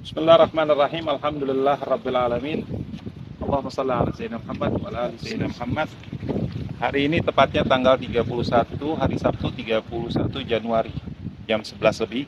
Bismillahirrahmanirrahim. Alhamdulillah Rabbil Alamin. Allahumma shalli ala Sayyidina Muhammad wa ala ali Sayyidina Muhammad. Hari ini tepatnya tanggal 31, hari Sabtu 31 Januari jam 11 lebih.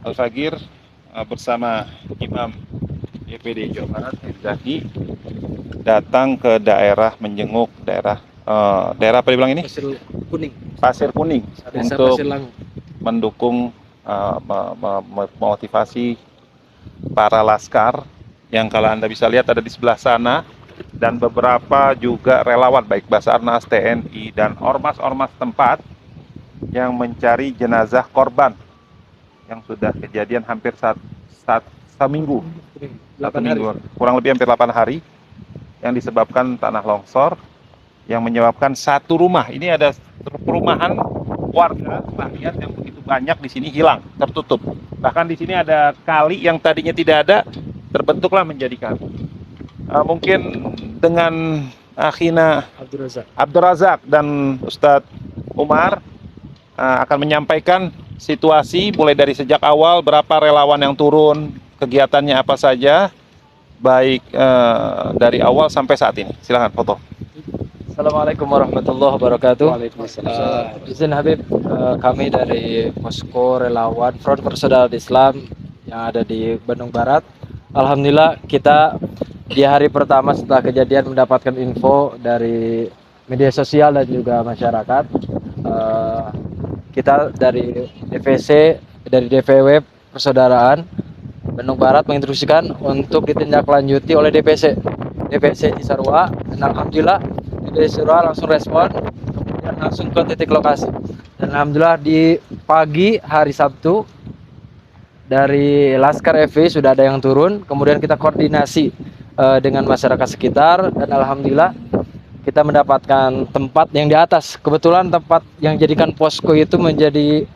Al-Fagir bersama Imam YPD Jawa Barat Zaki datang ke daerah menjenguk daerah apa dibilang ini? Pasir Kuning untuk mendukung memotivasi para laskar yang kalau Anda bisa lihat ada di sebelah sana, dan beberapa juga relawan baik Basarnas, TNI, dan ormas-ormas tempat yang mencari jenazah korban yang sudah kejadian hampir seminggu, kurang lebih hampir 8 hari, yang disebabkan tanah longsor yang menyebabkan satu rumah. Ini ada perumahan warga rakyat yang begitu banyak di sini hilang, tertutup. Bahkan di sini ada kali yang tadinya tidak ada, terbentuklah menjadi kali. Mungkin dengan Akhina Abdul Razak dan Ustadz Umar akan menyampaikan situasi mulai dari sejak awal, berapa relawan yang turun, kegiatannya apa saja, baik dari awal sampai saat ini. Silakan foto. Assalamualaikum warahmatullahi wabarakatuh. Izin Habib, kami dari Posko Relawan Front Persaudaraan Islam yang ada di Bandung Barat. Alhamdulillah kita di hari pertama setelah kejadian mendapatkan info dari media sosial dan juga masyarakat. Kita dari DVC, dari DPW Persaudaraan Bandung Barat menginstruksikan untuk ditindaklanjuti oleh DPC Cisarua, dan alhamdulillah DPC Cisarua langsung respon, kemudian langsung ke titik lokasi. Dan alhamdulillah di pagi hari Sabtu dari Laskar FPI sudah ada yang turun, kemudian kita koordinasi dengan masyarakat sekitar, dan alhamdulillah kita mendapatkan tempat yang di atas. Kebetulan tempat yang jadikan posko itu menjadi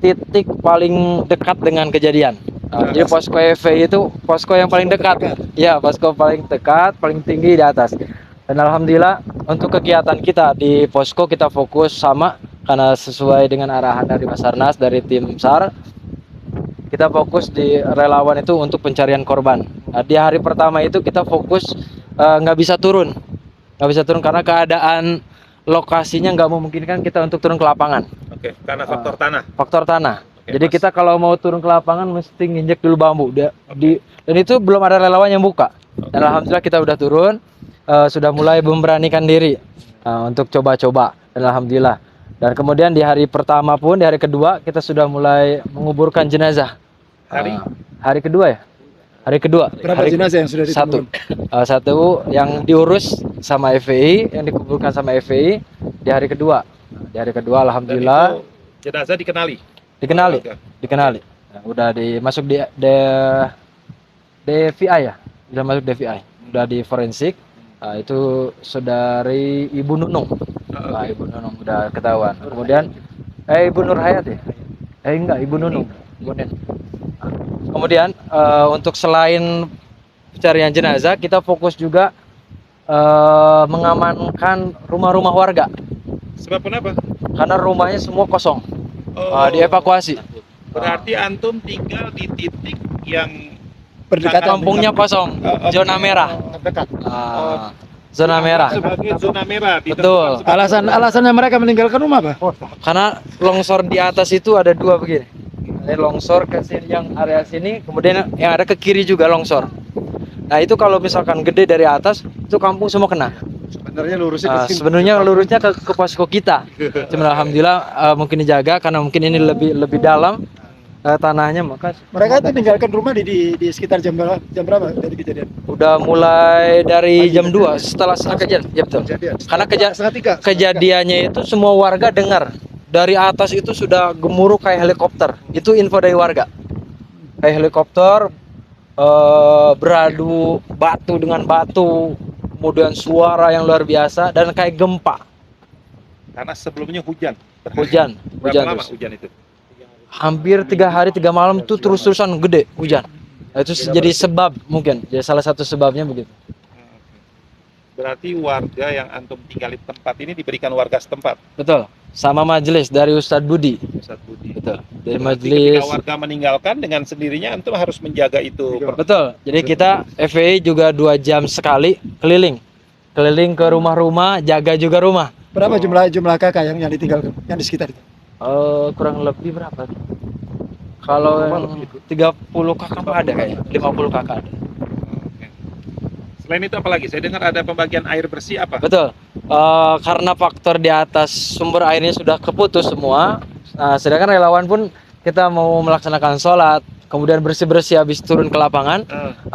titik paling dekat dengan kejadian. Jadi posko FPI itu posko yang paling dekat. Ya, posko paling dekat, paling tinggi di atas. Dan alhamdulillah untuk kegiatan kita di posko kita fokus sama, karena sesuai dengan arahan dari Basarnas, dari tim SAR, kita fokus di relawan itu untuk pencarian korban. Nah, di hari pertama itu kita fokus nggak bisa turun karena keadaan lokasinya nggak memungkinkan kita untuk turun ke lapangan. Oke, karena faktor tanah. Faktor tanah. Oke, jadi kita kalau mau turun ke lapangan mesti nginjek dulu bambu. Dan itu belum ada relawan yang buka. Dan alhamdulillah kita udah turun, sudah mulai memberanikan diri untuk coba-coba. Dan alhamdulillah. Dan kemudian di hari pertama pun, di hari kedua kita sudah mulai menguburkan jenazah. Hari kedua ya? Hari kedua. Berapa jenazah yang sudah ditemukan? Satu yang diurus sama FPI, yang dikuburkan sama FPI di hari kedua. Di hari kedua alhamdulillah. Jenazah dikenali. Nah, udah masuk di DVI ya. Udah masuk DVI. Udah di forensik. Itu saudari Ibu Nunung. Ibu Nunung udah ketahuan. Kemudian Ibu Nur Hayat ya? Enggak, Ibu Nunung. Kemudian untuk selain pencarian jenazah, kita fokus juga mengamankan rumah-rumah warga. Sebab kenapa? Karena rumahnya semua kosong. Dievakuasi. Berarti antum tinggal di titik yang berdekatan, kampungnya kosong, zona merah. Zona merah. Sebagai zona merah. Betul. Alasannya mereka meninggalkan rumah apa? Karena longsor di atas itu ada dua begini. Ada longsor ke sini, yang area sini, kemudian yang ada ke kiri juga longsor. Nah itu kalau misalkan gede dari atas, itu kampung semua kena. Sebenarnya lurusnya ke posko kita. Cuma alhamdulillah mungkin dijaga karena mungkin ini lebih dalam tanahnya, maka mereka itu tinggalkan rumah di sekitar jam berapa dari kejadian? Udah mulai dari jam 2 setelah kejadian. Ya betul. Karena kejadiannya itu semua warga dengar. Dari atas itu sudah gemuruh kayak helikopter. Itu info dari warga. Kayak helikopter beradu batu dengan batu, kemudian suara yang luar biasa dan kayak gempa. Karena sebelumnya hujan. Berapa lama hujan itu? Hampir 3 hari 3 malam tuh terus-terusan gede hujan. Itu jadi sebab, mungkin jadi salah satu sebabnya begitu. Berarti warga yang antum tinggal di tempat ini diberikan warga setempat. Betul. sama majelis dari Ustadz Budi. Ustadz Budi. Betul. Dari Berarti majelis. ketika warga meninggalkan dengan sendirinya antum harus menjaga itu. Betul. Jadi kita FPI juga 2 jam sekali keliling ke rumah-rumah, jaga juga rumah. Berapa jumlah kakak yang ditinggalkan, yang di sekitar itu? Kurang lebih berapa? Kalau yang 30 kakak mah ada kayaknya, 50 kakak ada. Oke. Selain itu apa lagi? Saya dengar ada pembagian air bersih apa? Betul. Karena faktor di atas sumber airnya sudah keputus semua. Nah, sedangkan relawan pun kita mau melaksanakan sholat, kemudian bersih-bersih habis turun ke lapangan.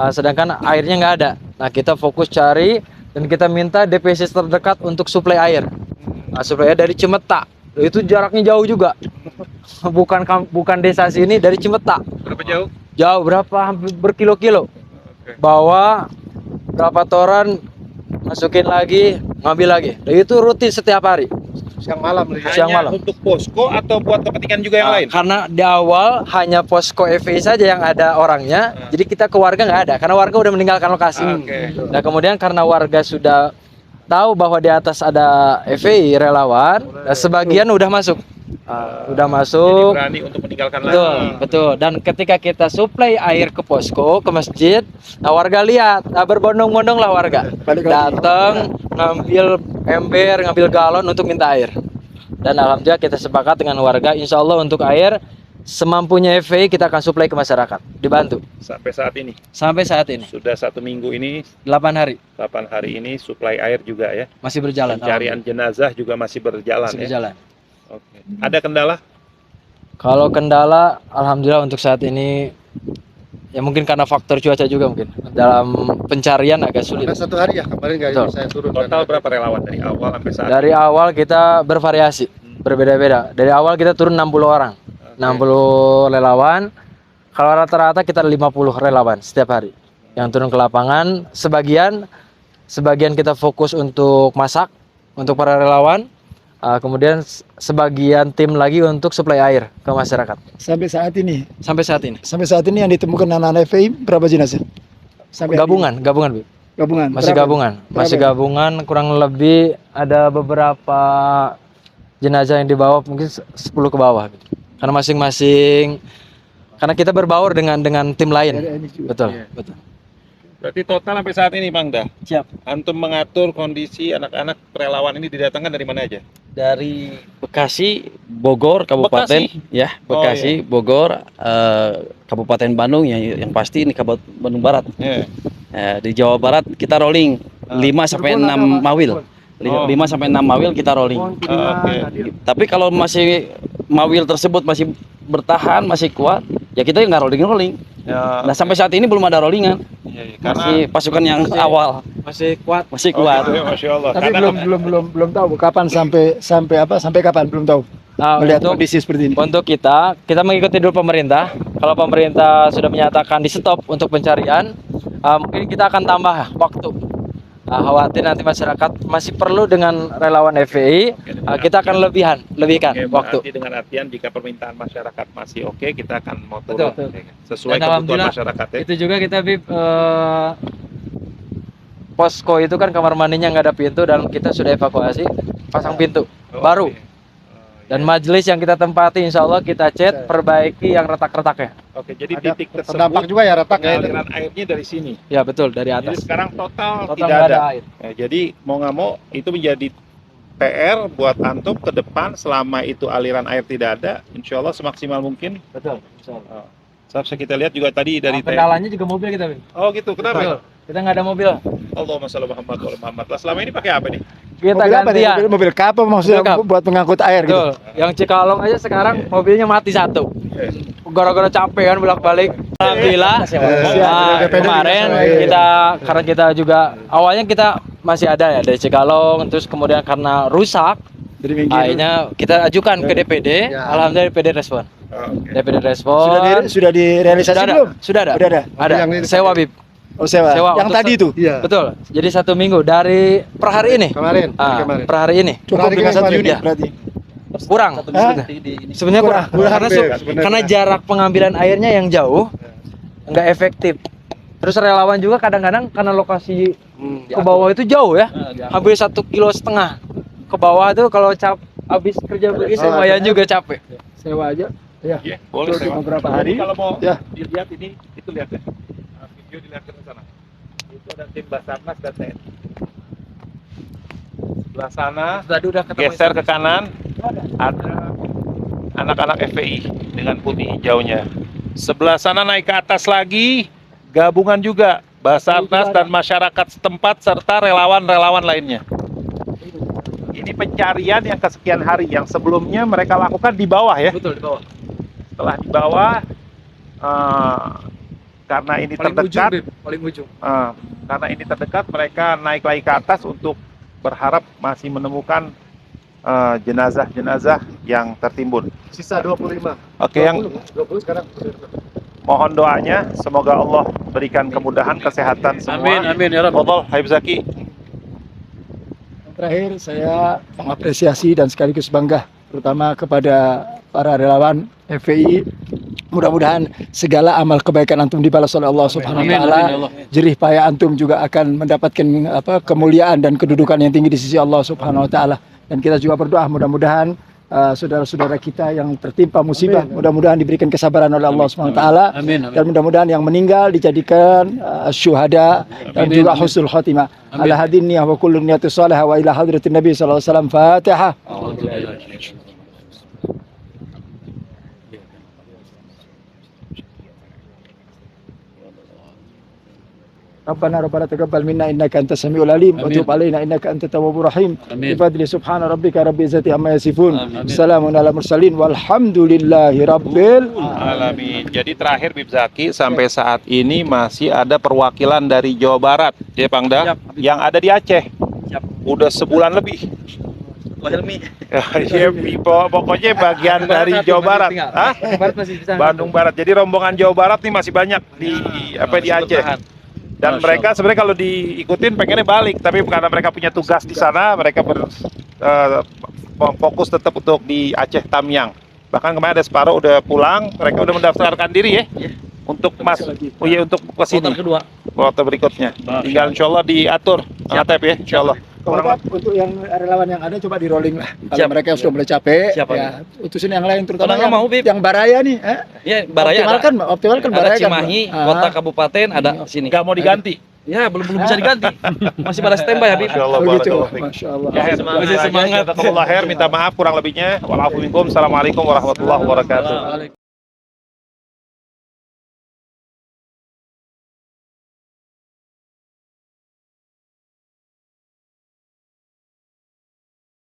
Sedangkan airnya nggak ada. Nah, kita fokus cari dan kita minta DPC terdekat untuk suplai air. Nah, suplai air dari Cimetak. Itu jaraknya jauh juga. Bukan desa sini, dari Cimetak. Berapa jauh? Jauh berapa? Hampir berkilo-kilo. Oke. Bawa berapa toran, masukin lagi, ngambil lagi. Dan itu rutin setiap hari. Siang malam. Siang Hanya malam. untuk posko atau buat kepentingan juga yang lain? Karena di awal hanya posko FPI saja yang ada orangnya, jadi kita ke warga nggak ada, karena warga udah meninggalkan lokasi. Oke. Nah kemudian karena warga sudah tahu bahwa di atas ada FPI relawan, nah, sebagian udah masuk. Udah Jadi masuk. berani untuk meninggalkan Betul, lagi. betul. Dan ketika kita suplai air ke posko, ke masjid, nah warga lihat, nah berbondong-bondong lah warga. Balik lagi. Datang, ngambil ember, ngambil galon untuk minta air. Dan alhamdulillah kita sepakat dengan warga, insya Allah untuk air semampunya FPI kita akan suplai ke masyarakat, dibantu. Sampai saat ini Sampai saat ini, sudah 1 minggu ini, 8 hari 8 hari ini suplai air juga ya. masih berjalan. Pencarian jenazah juga masih berjalan masih ya. berjalan. Oke. Ada kendala? Kalau kendala, alhamdulillah untuk saat ini ya mungkin karena faktor cuaca juga mungkin dalam pencarian agak sulit. Karena 1 hari ya kemarin nggak Betul. bisa turun. Total berapa relawan dari awal sampai saat Dari awal kita bervariasi, berbeda-beda. Dari awal kita turun 60 orang, 60 relawan. Kalau rata-rata kita ada 50 relawan setiap hari yang turun ke lapangan. Sebagian kita fokus untuk masak untuk para relawan. Kemudian sebagian tim lagi untuk suplai air ke masyarakat. Sampai saat ini Sampai saat ini yang ditemukan anak-anak FPI berapa jenazah? Sampai gabungan, Bib. Gabungan. Masih Berapa? gabungan, masih Berapa? gabungan. Kurang lebih ada beberapa jenazah yang dibawa mungkin 10 ke bawah. Bib. Karena masing-masing, karena kita berbaur dengan tim lain. Dari ini juga. Betul, Iya. betul. Berarti total sampai saat ini Bang Dah. Siap. Antum mengatur kondisi anak-anak relawan ini didatangkan dari mana aja? Dari Bekasi, Bogor, Kabupaten, Bekasi? ya Bekasi, Bogor, Kabupaten Bandung, yang pasti ini Kabupaten Bandung Barat. Ya. Di Jawa Barat kita rolling 5 sampai 6 mawil. 5 sampai 6 mawil kita rolling. Oke. Tapi kalau masih mawil tersebut masih bertahan, masih kuat, ya kita nggak rolling. Ya. Nah sampai saat ini belum ada rollingan. Iya, Masih pasukan yang awal, Masih kuat. masih Oh, kuat. gitu ya, Masya Allah. Tapi Karena belum tahu kapan sampai kapan belum tahu. Melihat Untuk kondisi seperti ini. Untuk kita mengikuti dulu pemerintah. Kalau pemerintah sudah menyatakan di stop untuk pencarian, mungkin kita akan tambah waktu. Khawatir nanti masyarakat masih perlu dengan relawan FPI, kita akan lebihkan Oke, waktu. berarti dengan artian jika permintaan masyarakat masih oke, kita akan mau Betul. turun sesuai Dan kebutuhan alhamdulillah, masyarakat ya. Itu juga kita Bib, posko itu kan kamar mandinya nggak ada pintu dan kita sudah evakuasi, pasang pintu baru. Oke. Dan majelis yang kita tempati insya Allah kita cat, perbaiki yang retak-retaknya. Oke, jadi Ada titik tersebut terdampak juga ya retak ya. aliran airnya dari sini. Ya betul, dari Jadi atas. sekarang total Total tidak nggak ada. air. Jadi mau nggak mau itu menjadi PR buat antum ke depan selama itu aliran air tidak ada, insya Allah semaksimal mungkin. Betul. insya Allah. Bisa kita lihat juga tadi dari Kendalanya juga mobil kita Bib. Oh gitu, kenapa? Betul. Kita nggak ada mobil. Allahumma sholli Muhammad wa ala Muhammad. Lah, selama ini pakai apa nih? Kita Mobil apa nih? gantian. Mobil kapal maksudnya Mobil kap. buat mengangkut air gitu. Betul. Yang Cikalong aja sekarang mobilnya mati satu. Gara-gara capek kan bolak-balik. Alhamdulillah. Kemarin karena kita juga awalnya kita masih ada ya dari Cikalong, terus kemudian karena rusak, Dari minggir. akhirnya kita ajukan ke DPD. Ya. Alhamdulillah DPD respon. Oke. DPD respon. Sudah direalisasi Sudah ada. belum? Sudah ada. Udah ada. Ada. Yang ini- Sewa Bib. Oh sewa. Sewa Yang untuk tadi itu. Iya. Betul. Jadi 1 minggu dari per hari ini. Kemarin. Per hari ini. Cukup dengan 1 unit Ya. berarti. Kurang. Hah? Sebenarnya kurang. Karena, karena jarak pengambilan airnya yang jauh, nggak efektif. Terus relawan juga kadang-kadang karena lokasi ke bawah itu jauh ya, hampir 1,5 kilo ke bawah itu kalau Habis kerja begini lumayan juga capek. Sewa aja. Ya. Iya, boleh Untuk sewa. beberapa Jadi hari. kalau mau Ya. dilihat ini, itu lihat ya. Video dilihat ke sana. Itu ada tim Basarnas dan TNI. Sebelah sana, Tadi udah ketemu. geser ke kanan, ada anak-anak FPI dengan putih hijaunya. Sebelah sana naik ke atas lagi, gabungan juga Basarnas dan masyarakat setempat serta relawan-relawan lainnya. Ini pencarian yang kesekian hari, yang sebelumnya mereka lakukan di bawah ya. Betul, di bawah. Setelah di bawah, karena ini terdekat, Paling ujung. karena ini terdekat, mereka naik lagi ke atas untuk berharap masih menemukan jenazah-jenazah yang tertimbun. Sisa 25. Oke, yang 20 sekarang. mohon doanya, semoga Allah berikan kemudahan, kesehatan semua. Amin ya Rabb. Fadhol, Habib Zaki. Terakhir saya mengapresiasi dan sekaligus bangga terutama kepada para relawan FPI. Mudah-mudahan segala amal kebaikan antum dibalas oleh Allah Subhanahu wa taala. Jerih payah antum juga akan mendapatkan kemuliaan dan kedudukan yang tinggi di sisi Allah Subhanahu wa taala. Dan kita juga berdoa mudah-mudahan saudara-saudara kita yang tertimpa musibah mudah-mudahan diberikan kesabaran oleh Allah Subhanahu wa taala. Dan mudah-mudahan yang meninggal dijadikan syuhada dan juga husnul khotimah. Ala hadin niyah wa kullu niyatin salihah wa ila hadratin Nabi sallallahu alaihi wasallam. Fatihah. ربنا تقبل منا انك انت السميع العليم وتب علينا انك انت التواب الرحيم بفضل سبحان ربك رب العزة عما يصفون سلام على المرسلين والحمد لله رب Alamin. Jadi terakhir Bib Zaki, sampai saat ini masih ada perwakilan dari Jawa Barat, ya Pangda, yang ada di Aceh. Udah sebulan lebih. Ya, pokoknya bagian dari Jawa Barat. Hah? Bandung Barat. Jadi rombongan Jawa Barat nih masih banyak di Aceh. Dan mereka sebenarnya kalau diikutin pengennya balik, tapi karena mereka punya tugas di sana, mereka fokus tetap untuk di Aceh Tamyang. Bahkan kemarin ada separuh udah pulang, mereka udah mendaftarkan diri ya untuk untuk ke sini. Kloter berikutnya. Tinggal insya Allah diatur, Atep ya, insya Allah. Untuk yang relawan yang ada coba di rolling lah. Kalau mereka sudah mulai capek, ya utusin yang lain terutama yang Baraya nih. Ya, Baraya optimalkan ada Baraya Cimahi, kota kabupaten ada sini. Nggak mau diganti. Ya, belum bisa diganti. Masih pada standby Habib. Masya Allah, Begitu. barakallahu fiik. Masya Allah. Ya, masih semangat. Jazakallahu khair, minta maaf kurang lebihnya. Assalamualaikum warahmatullahi wabarakatuh.